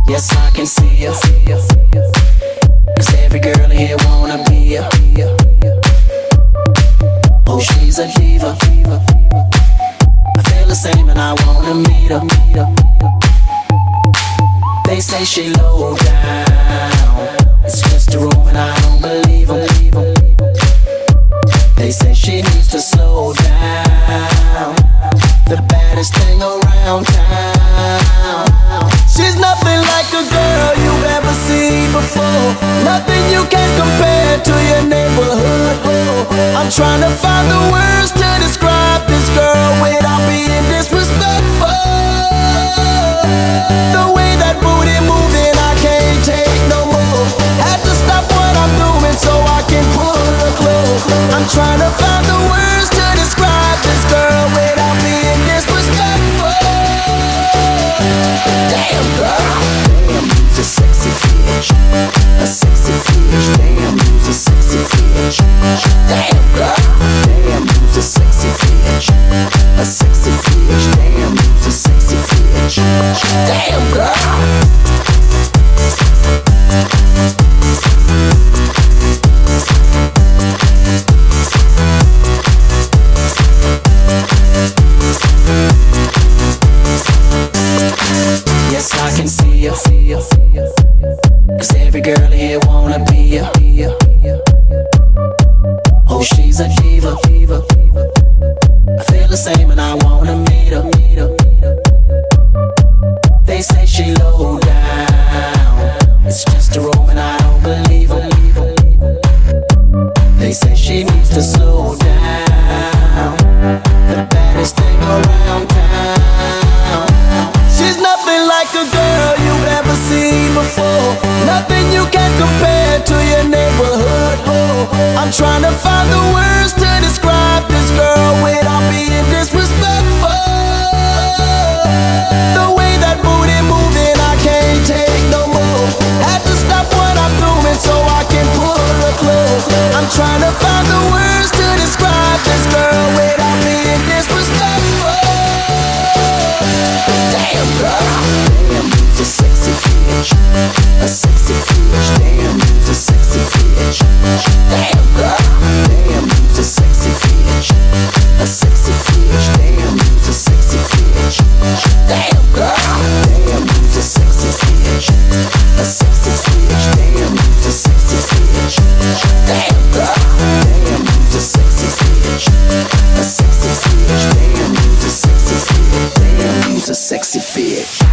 Yes, I can see ya. 'Cause every girl here wanna be ya. Oh, she's a diva. I feel the same and I wanna meet her. They say she low down. It's just a room and I don't believe them. They say she needs to slow down. The baddest thing around town. She's nothing like a girl you've ever seen before. Nothing you can compare to your neighborhood. I'm trying to find the words to describe this girl without being disrespectful. The way that booty moving, I can't take no more. Had to stop what I'm doing so I can pull her close. I'm trying to find the words to describe this girl without being disrespectful. Damn girl, damn, you's a sexy bitch, a sexy bitch. Damn, you's a sexy bitch. Damn girl, damn, you's a sexy bitch, a sexy bitch. Damn, you's a sexy bitch. Damn girl. Yes, I can see ya. 'Cause every girl here wanna be ya. Oh, she's a diva. I feel the same and I wanna meet her. They say she low down. It's just a room and I don't believe them. They say she needs to slow down. The baddest thing around town. She's nothing like a girl you've ever seen before. Nothing you can compare to your neighborhood. I'm trying to find the words to describe this girl without being disrespectful. The way that booty moving, I can't take no more. Had to stop what I'm doing so I can pull her close. I'm trying to find the words to describe this girl without being disrespectful. Damn girl, damn, you's a sexy bitch, a sexy bitch. Damn, you's a sexy bitch. Damn girl, damn, you's a sexy bitch, a sexy bitch. Damn, you's a sexy bitch. Damn girl, damn, you's a sexy bitch, a sexy bitch. Damn, you's a sexy bitch. Damn girl, damn, you's a sexy bitch, a sexy bitch. Damn, you's a sexy bitch. Damn, you's a sexy bitch.